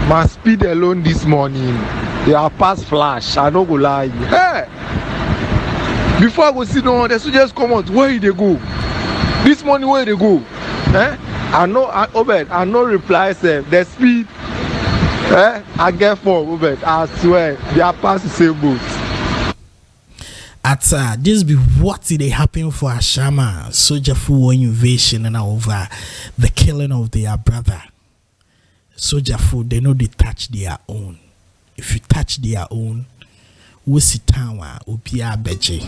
My speed alone this morning, they are past flash. I don't go lie. Hey! Before I go sit down, the soldiers come out. Where they go? This morning, where they go? Eh? I know reply, sir. The speed, I get for Obed. I swear, they are past the same boat. At this be what did they happen for Ashaiman, soldier full invasion and over the killing of their brother. Soldier full, they know they touch their own. If you touch their own, we sit down upia beje.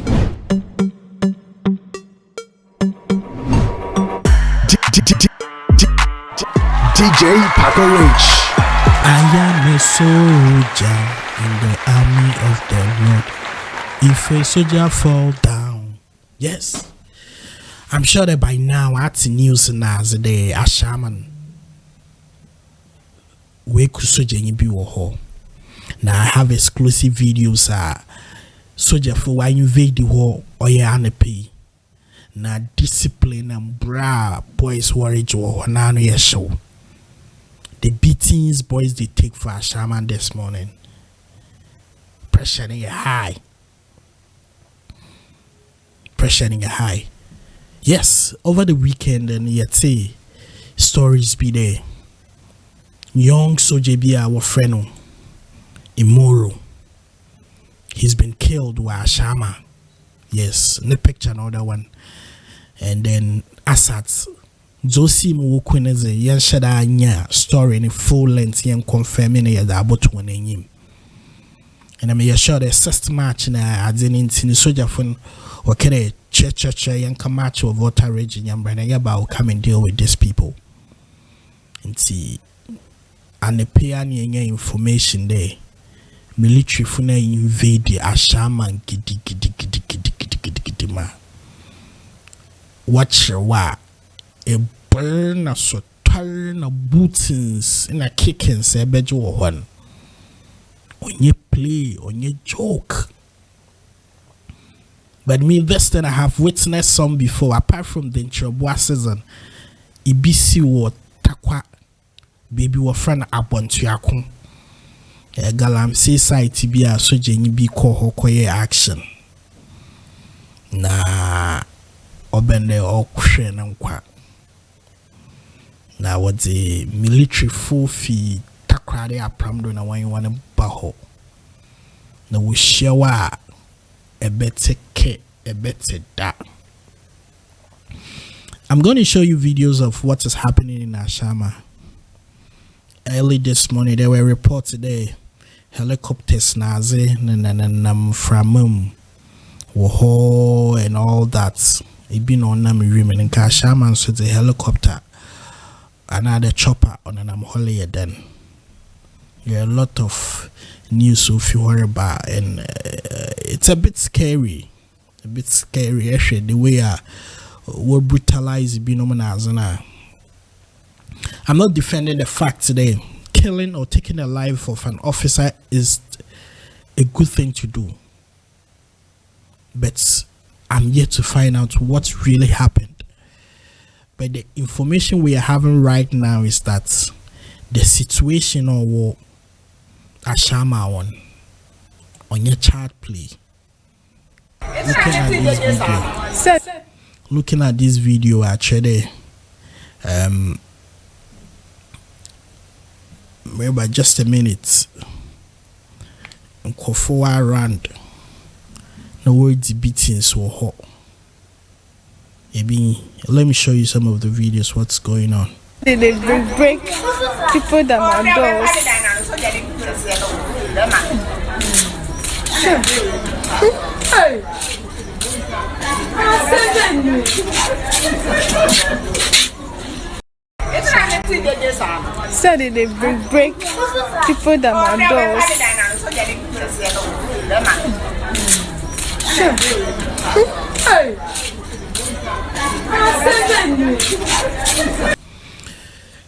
DJ Paco Rich. I am a soldier in the army of the Lord. If a soldier fall down, yes, I'm sure that by now at news now the Ashaiman we could soldier in be war. Now I have exclusive videos. Soldier for why invade the war or ya pay. Now discipline and bra boys worry war now no show. The beatings boys they take for Ashaiman this morning. Pressure in high. Yes, over the weekend and yet say stories be there. Young soldier be our friend Imoro. He's been killed by Ashaiman. Yes, in the picture another one. And then Assad Josie Mwokwineze yan shada nya story in full length yan confirming ya da about one him. And I'm sure the first match na adinin tin soldier fun or kere church yan match of water region yan brand yaba will come and deal with these people. And see and the pian information there. Military funa invade the Ashaiman gidi ma. Watch wa a burn a so turn a bootings in a kicking say bejo one. On your play, on your joke. But me this thing I have witnessed some before, apart from the Nchobwa season, Ibisi wo takwa baby wo friend abontu yakun. Galam say site bi a soje ni bi ko hokoye action. Na obende okhwe na nkwa. Na what the military full fee takrade apramdo na wan baho. Na wo hyewa ebeteke ebete da. I'm going to show you videos of what is happening in Ashaiman. Early this morning there were reports today helicopters naze nam from woho and all that. It been on nam women in Ashaiman so the helicopter another chopper on an holiday then. There are a lot of news if you worry about and it's a bit scary. Actually the way we brutalize being I'm not defending the fact today. Killing or taking the life of an officer is a good thing to do. But I'm yet to find out what really happened. But the information we are having right now is that the situation or war Ashaiman on your child play. Looking at this video actually maybe just a minute Nkofo around no words beating so hot. Maybe let me show you some of the videos what's going on. They break people that are doors. So they break people that are doors.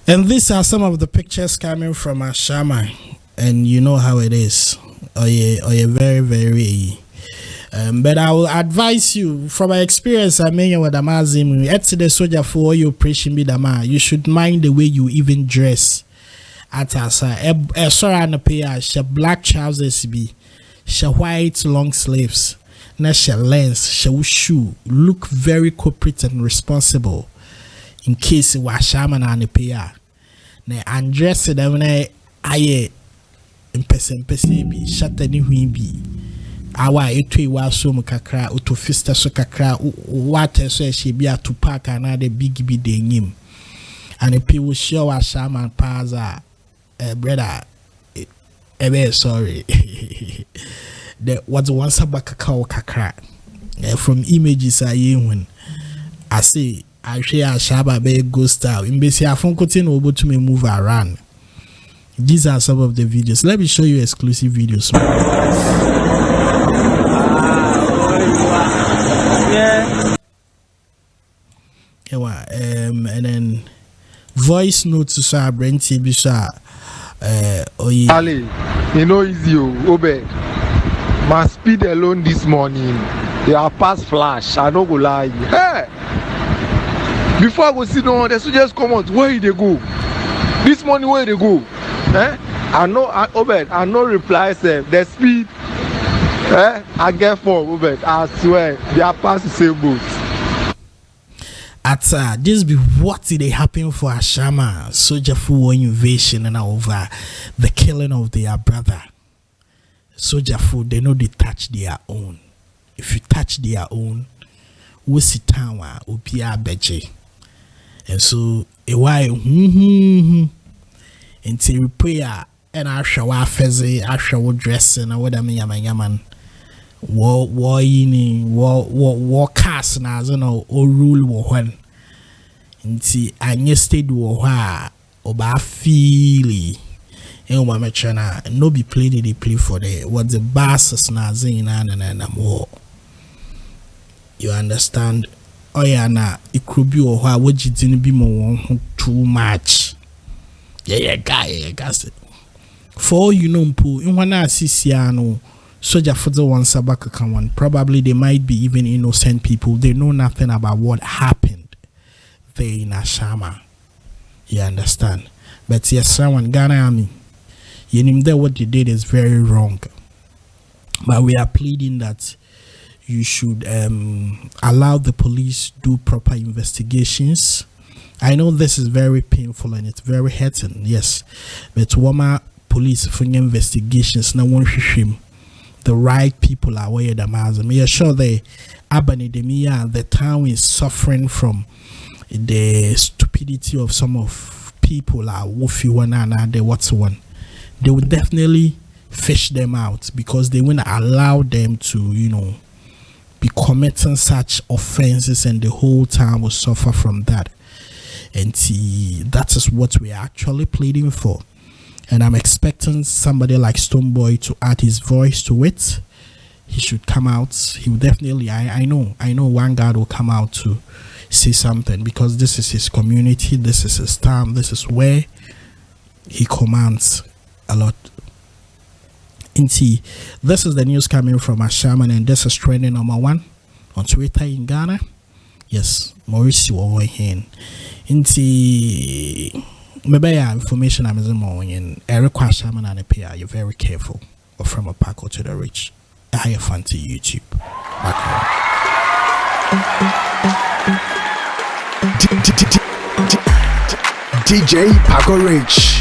And these are some of the pictures coming from Ashaiman, and you know how it is. Oh yeah, very, very. But I will advise you from my experience. I mean, with Amazim, at the soldier for your operation, you should mind the way you even dress. atasa sorry na pay she black trousers be she white long sleeves na she lens she shoe look very corporate and responsible in case wa Ashaiman na pay na undress them na aye mpese bi shata ni hu bi awa etwe wa so mu kakra autofista so kakra water so she bi atupa kana de big bi de nyim and people show Ashaiman paza brother sorry the what's one sabaka kakra from images I when I say I share Ashaiman be go style in base afon continue able to move around. These are some of the videos. Let me show you exclusive videos. And then voice notes to Sir Brent Bisa. Ali, you know easy, Obed. My speed alone this morning, they are past flash. I don't go lie. Hey! Before I go sit down, they should just come out. Where they go? This morning, where they go? I know, Obed, I know reply, sir. The speed, I get for Obed. I swear, they are past the same boat. At this be what did they happen for Ashaiman soldier full invasion and over the killing of their brother. Soldier full, they know they touch their own. If you touch their own, we sit down upia beje. And so a while until prayer and I shall fezzy, I shall dress and what I mean yaman. War cast na no or rule war when nti anye state war ha oba feely and my mechana no be played they play for the what the basses na zin na more. You understand? Oh yeah, na it could be or what you didn't be more too much. Yeah, guy, for you know, po in one assisiano. Soldier for the one sabaka come on. Probably they might be even innocent people. They know nothing about what happened there in Ashaiman. You understand? But yes, someone Ghana Army. You know that what they did is very wrong. But we are pleading that you should allow the police do proper investigations. I know this is very painful and it's very hurting, yes. But Wama police for investigations, no one shame. The right people are where the mazam. You're sure the Abanidemia, the town is suffering from the stupidity of some of people are woofy one and the what's one. They would definitely fish them out because they wouldn't allow them to, you know, be committing such offenses and the whole town will suffer from that. And that is what we are actually pleading for. And I'm expecting somebody like Stonebwoy to add his voice to it. He should come out. He will definitely, I know one guy will come out to say something because this is his community, this is his town, this is where he commands a lot. Inti, this is the news coming from Ashaiman and this is trending #1 on Twitter in Ghana. Yes, Maurice Wawohen. Inti maybe information I'm in Eric Ashaiman and API, you're very careful. Or from a Paco to the rich. I hire fun to YouTube. Back DJ Paco Rich.